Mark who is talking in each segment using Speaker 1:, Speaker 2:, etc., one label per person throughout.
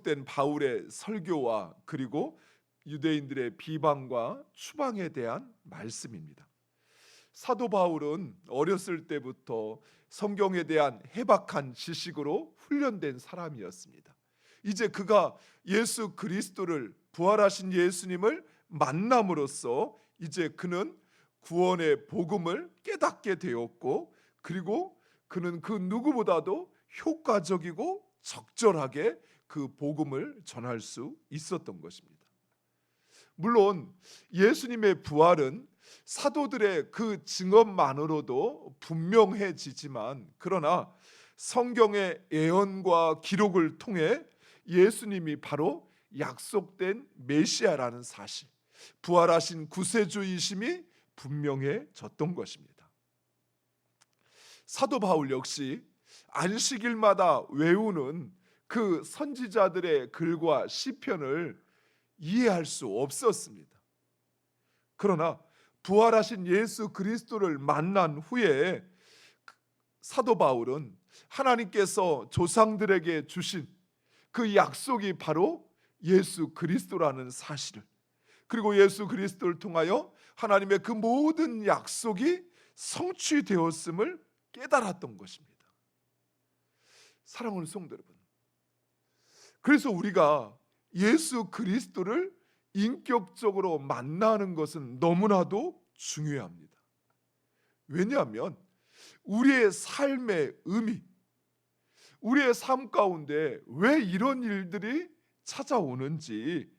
Speaker 1: 계속된 바울의 설교와 그리고 유대인들의 비방과 추방에 대한 말씀입니다. 사도 바울은 어렸을 때부터 성경에 대한 해박한 지식으로 훈련된 사람이었습니다. 이제 그가 예수 그리스도를, 부활하신 예수님을 만남으로써 이제 그는 구원의 복음을 깨닫게 되었고, 그리고 그는 그 누구보다도 효과적이고 적절하게 그 복음을 전할 수 있었던 것입니다. 물론 예수님의 부활은 사도들의 그 증언만으로도 분명해지지만, 그러나 성경의 예언과 기록을 통해 예수님이 바로 약속된 메시아라는 사실, 부활하신 구세주이심이 분명해졌던 것입니다. 사도 바울 역시 안식일마다 외우는 그 선지자들의 글과 시편을 이해할 수 없었습니다. 그러나 부활하신 예수 그리스도를 만난 후에 사도 바울은 하나님께서 조상들에게 주신 그 약속이 바로 예수 그리스도라는 사실을, 그리고 예수 그리스도를 통하여 하나님의 그 모든 약속이 성취되었음을 깨달았던 것입니다. 사랑하는 성도 여러분, 그래서 우리가 예수 그리스도를 인격적으로 만나는 것은 너무나도 중요합니다. 왜냐하면 우리의 삶의 의미, 우리의 삶 가운데 왜 이런 일들이 찾아오는지,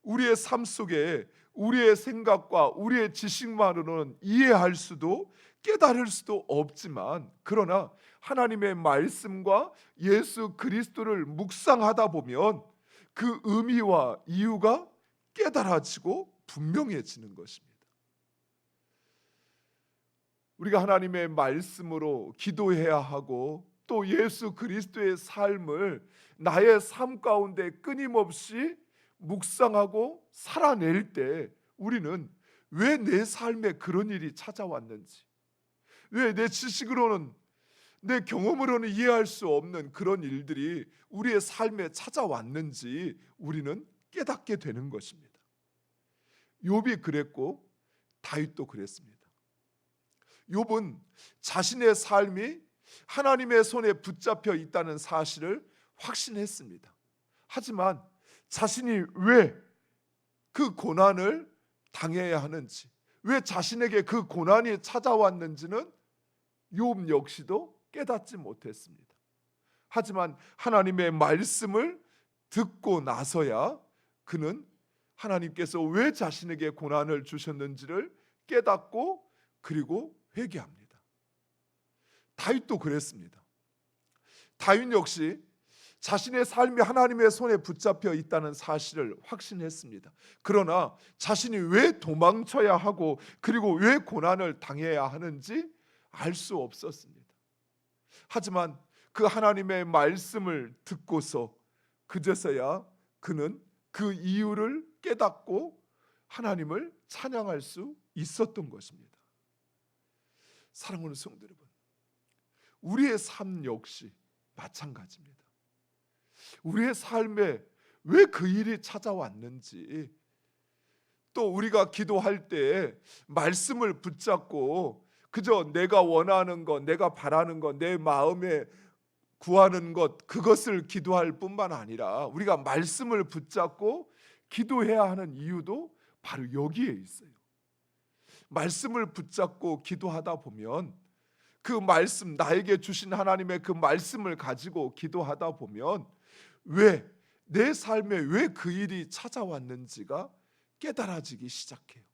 Speaker 1: 우리의 삶 속에 우리의 생각과 우리의 지식만으로는 이해할 수도 깨달을 수도 없지만, 그러나 하나님의 말씀과 예수 그리스도를 묵상하다 보면 그 의미와 이유가 깨달아지고 분명해지는 것입니다. 우리가 하나님의 말씀으로 기도해야 하고, 또 예수 그리스도의 삶을 나의 삶 가운데 끊임없이 묵상하고 살아낼 때 우리는 왜 내 삶에 그런 일이 찾아왔는지, 왜 내 지식으로는, 내 경험으로는 이해할 수 없는 그런 일들이 우리의 삶에 찾아왔는지 우리는 깨닫게 되는 것입니다. 욥이 그랬고 다윗도 그랬습니다. 욥은 자신의 삶이 하나님의 손에 붙잡혀 있다는 사실을 확신했습니다. 하지만 자신이 왜 그 고난을 당해야 하는지, 왜 자신에게 그 고난이 찾아왔는지는 욥 역시도 깨닫지 못했습니다. 하지만 하나님의 말씀을 듣고 나서야 그는 하나님께서 왜 자신에게 고난을 주셨는지를 깨닫고 그리고 회개합니다. 다윗도 그랬습니다. 다윗 역시 자신의 삶이 하나님의 손에 붙잡혀 있다는 사실을 확신했습니다. 그러나 자신이 왜 도망쳐야 하고 그리고 왜 고난을 당해야 하는지 알 수 없었습니다. 하지만 그 하나님의 말씀을 듣고서 그제서야 그는 그 이유를 깨닫고 하나님을 찬양할 수 있었던 것입니다. 사랑하는 성도 여러분, 우리의 삶 역시 마찬가지입니다. 우리의 삶에 왜 그 일이 찾아왔는지, 또 우리가 기도할 때 말씀을 붙잡고 그저 내가 원하는 것, 내가 바라는 것, 내 마음에 구하는 것, 그것을 기도할 뿐만 아니라 우리가 말씀을 붙잡고 기도해야 하는 이유도 바로 여기에 있어요. 말씀을 붙잡고 기도하다 보면 그 말씀, 나에게 주신 하나님의 그 말씀을 가지고 기도하다 보면 왜 내 삶에 왜 그 일이 찾아왔는지가 깨달아지기 시작해요.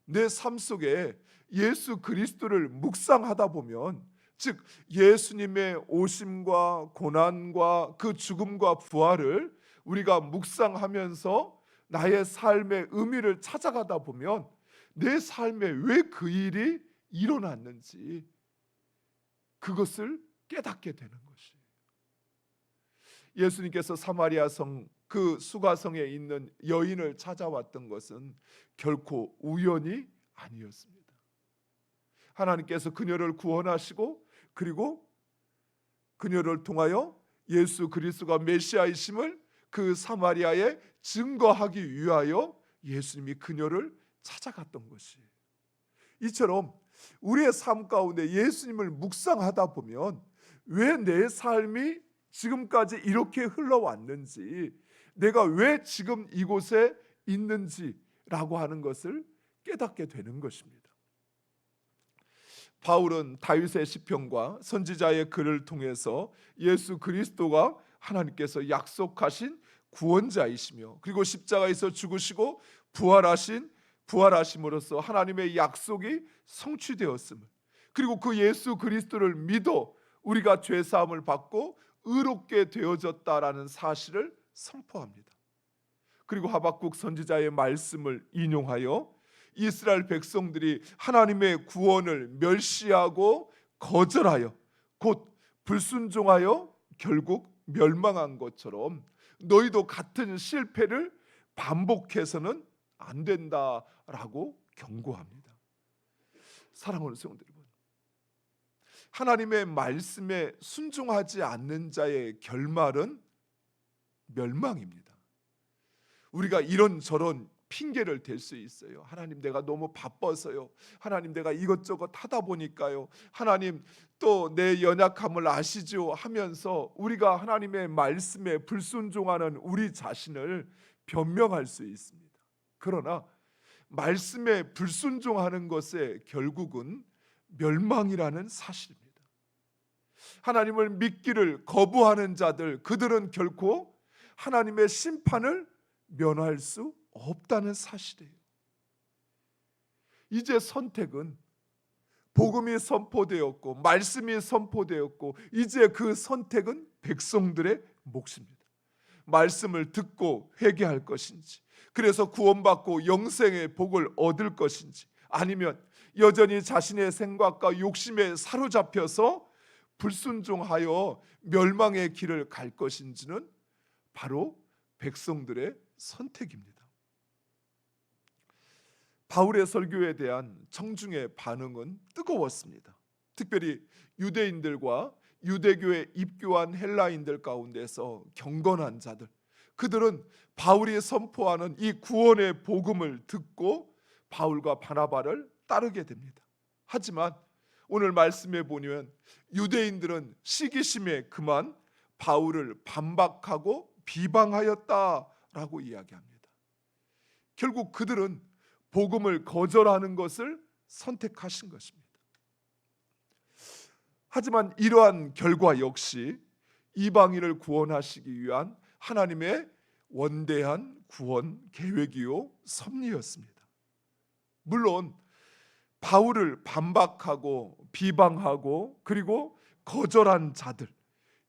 Speaker 1: 내 삶 속에 예수 그리스도를 묵상하다 보면, 즉 예수님의 오심과 고난과 그 죽음과 부활을 우리가 묵상하면서 나의 삶의 의미를 찾아가다 보면 내 삶에 왜 그 일이 일어났는지 그것을 깨닫게 되는 것이에요. 예수님께서 사마리아 성 그 수가성에 있는 여인을 찾아왔던 것은 결코 우연이 아니었습니다. 하나님께서 그녀를 구원하시고 그리고 그녀를 통하여 예수 그리스도가 메시아이심을 그 사마리아에 증거하기 위하여 예수님이 그녀를 찾아갔던 것이에요. 이처럼 우리의 삶 가운데 예수님을 묵상하다 보면 왜 내 삶이 지금까지 이렇게 흘러왔는지, 내가 왜 지금 이곳에 있는지라고 하는 것을 깨닫게 되는 것입니다. 바울은 다윗의 시편과 선지자의 글을 통해서 예수 그리스도가 하나님께서 약속하신 구원자이시며, 그리고 십자가에서 죽으시고 부활하심으로써 하나님의 약속이 성취되었음을, 그리고 그 예수 그리스도를 믿어 우리가 죄 사함을 받고 의롭게 되어졌다라는 사실을 선포합니다. 그리고 하박국 선지자의 말씀을 인용하여 이스라엘 백성들이 하나님의 구원을 멸시하고 거절하여 곧 불순종하여 결국 멸망한 것처럼 너희도 같은 실패를 반복해서는 안 된다라고 경고합니다. 사랑하는 성도 여러분, 하나님의 말씀에 순종하지 않는 자의 결말은 멸망입니다. 우리가 이런저런 핑계를 댈 수 있어요. 하나님, 내가 너무 바빠서요. 하나님, 내가 이것저것 하다 보니까요. 하나님, 또 내 연약함을 아시죠 하면서 우리가 하나님의 말씀에 불순종하는 우리 자신을 변명할 수 있습니다. 그러나 말씀에 불순종하는 것의 결국은 멸망이라는 사실입니다. 하나님을 믿기를 거부하는 자들, 그들은 결코 하나님의 심판을 면할 수 없다는 사실이에요. 이제 선택은 복음이 선포되었고 말씀이 선포되었고, 이제 그 선택은 백성들의 몫입니다. 말씀을 듣고 회개할 것인지, 그래서 구원받고 영생의 복을 얻을 것인지, 아니면 여전히 자신의 생각과 욕심에 사로잡혀서 불순종하여 멸망의 길을 갈 것인지는 바로 백성들의 선택입니다. 바울의 설교에 대한 청중의 반응은 뜨거웠습니다. 특별히 유대인들과 유대교에 입교한 헬라인들 가운데서 경건한 자들, 그들은 바울이 선포하는 이 구원의 복음을 듣고 바울과 바나바를 따르게 됩니다. 하지만 오늘 말씀에 보면 유대인들은 시기심에 그만 바울을 반박하고 비방하였다라고 이야기합니다. 결국 그들은 복음을 거절하는 것을 선택하신 것입니다. 하지만 이러한 결과 역시 이방인을 구원하시기 위한 하나님의 원대한 구원 계획이요 섭리였습니다. 물론 바울을 반박하고 비방하고 그리고 거절한 자들,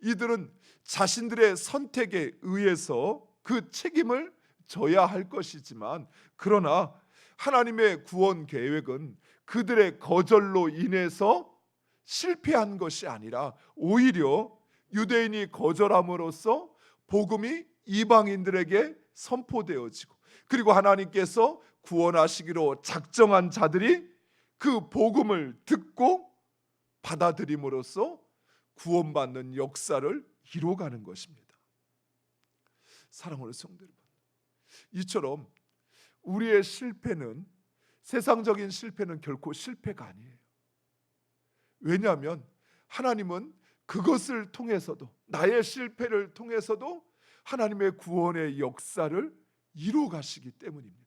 Speaker 1: 이들은 자신들의 선택에 의해서 그 책임을 져야 할 것이지만, 그러나 하나님의 구원 계획은 그들의 거절로 인해서 실패한 것이 아니라 오히려 유대인이 거절함으로써 복음이 이방인들에게 선포되어지고, 그리고 하나님께서 구원하시기로 작정한 자들이 그 복음을 듣고 받아들임으로써 구원받는 역사를 이루어가는 것입니다. 사랑하는 성도 여러분, 이처럼 우리의 실패는, 세상적인 실패는 결코 실패가 아니에요. 왜냐하면 하나님은 그것을 통해서도, 나의 실패를 통해서도 하나님의 구원의 역사를 이루어 가시기 때문입니다.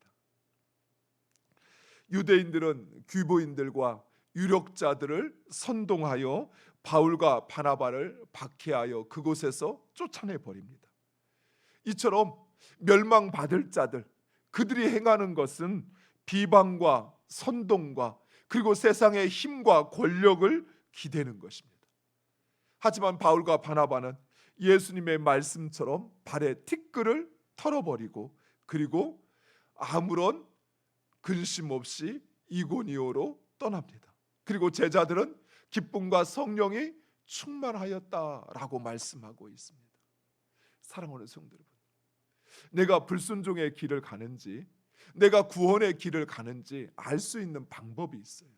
Speaker 1: 유대인들은 귀보인들과 유력자들을 선동하여 바울과 바나바를 박해하여 그곳에서 쫓아내 버립니다. 이처럼 멸망받을 자들, 그들이 행하는 것은 비방과 선동과 그리고 세상의 힘과 권력을 기대는 것입니다. 하지만 바울과 바나바는 예수님의 말씀처럼 발에 티끌을 털어버리고, 그리고 아무런 근심 없이 이고니오로 떠납니다. 그리고 제자들은 기쁨과 성령이 충만하였다라고 말씀하고 있습니다. 사랑하는 성도 여러분, 내가 불순종의 길을 가는지, 내가 구원의 길을 가는지 알 수 있는 방법이 있어요.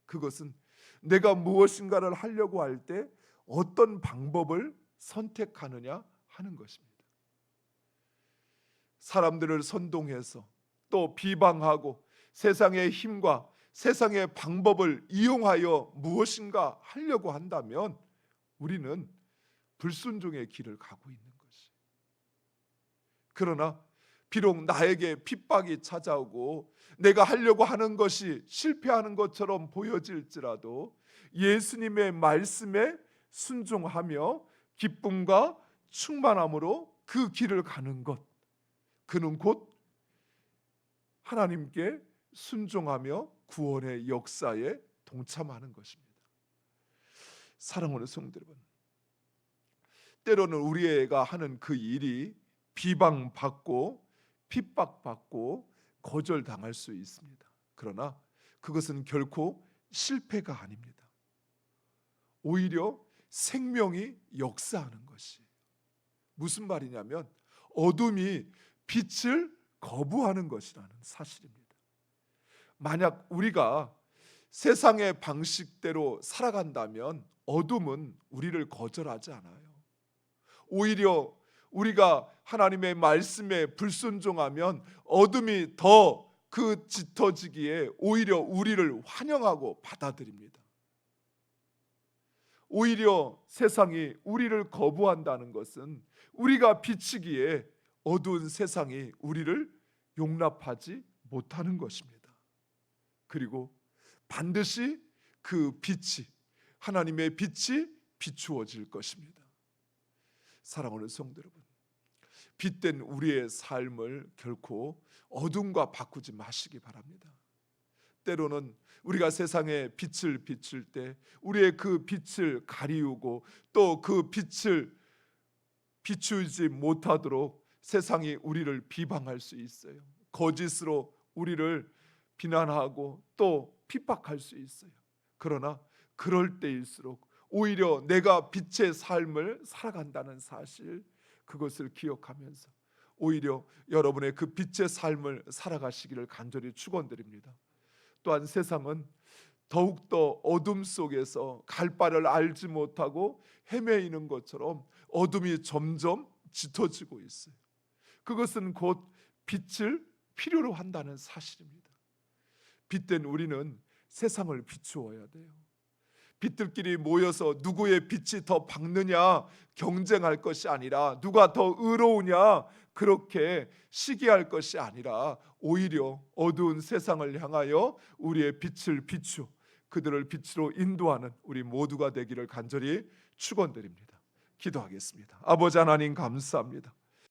Speaker 1: 그것은 내가 무엇인가를 하려고 할 때 어떤 방법을 선택하느냐 하는 것입니다. 사람들을 선동해서 또 비방하고 세상의 힘과 세상의 방법을 이용하여 무엇인가 하려고 한다면 우리는 불순종의 길을 가고 있는 것이. 그러나 비록 나에게 핍박이 찾아오고 내가 하려고 하는 것이 실패하는 것처럼 보여질지라도 예수님의 말씀에 순종하며 기쁨과 충만함으로 그 길을 가는 것, 그는 곧 하나님께 순종하며 구원의 역사에 동참하는 것입니다. 사랑하는 성도 여러분, 때로는 우리가 하는 그 일이 비방받고 핍박받고 거절당할 수 있습니다. 그러나 그것은 결코 실패가 아닙니다. 오히려 생명이 역사하는 것이. 무슨 말이냐면 어둠이 빛을 거부하는 것이라는 사실입니다. 만약 우리가 세상의 방식대로 살아간다면 어둠은 우리를 거절하지 않아요. 오히려 우리가 하나님의 말씀에 불순종하면 어둠이 더 그 짙어지기에 오히려 우리를 환영하고 받아들입니다. 오히려 세상이 우리를 거부한다는 것은 우리가 비치기에 어두운 세상이 우리를 용납하지 못하는 것입니다. 그리고 반드시 그 빛이, 하나님의 빛이 비추어질 것입니다. 사랑하는 성도 여러분, 빛된 우리의 삶을 결코 어둠과 바꾸지 마시기 바랍니다. 때로는 우리가 세상에 빛을 비출 때 우리의 그 빛을 가리우고 또 그 빛을 비추지 못하도록 세상이 우리를 비방할 수 있어요. 거짓으로 우리를 비난하고 또 핍박할 수 있어요. 그러나 그럴 때일수록 오히려 내가 빛의 삶을 살아간다는 사실, 그것을 기억하면서 오히려 여러분의 그 빛의 삶을 살아가시기를 간절히 축원드립니다. 또한 세상은 더욱더 어둠 속에서 갈 바를 알지 못하고 헤매이는 것처럼 어둠이 점점 짙어지고 있어요. 그것은 곧 빛을 필요로 한다는 사실입니다. 빛된 우리는 세상을 비추어야 돼요. 빛들끼리 모여서 누구의 빛이 더 밝느냐 경쟁할 것이 아니라, 누가 더 의로우냐 그렇게 시기할 것이 아니라, 오히려 어두운 세상을 향하여 우리의 빛을 비추어 그들을 빛으로 인도하는 우리 모두가 되기를 간절히 축원드립니다. 기도하겠습니다. 아버지 하나님 감사합니다.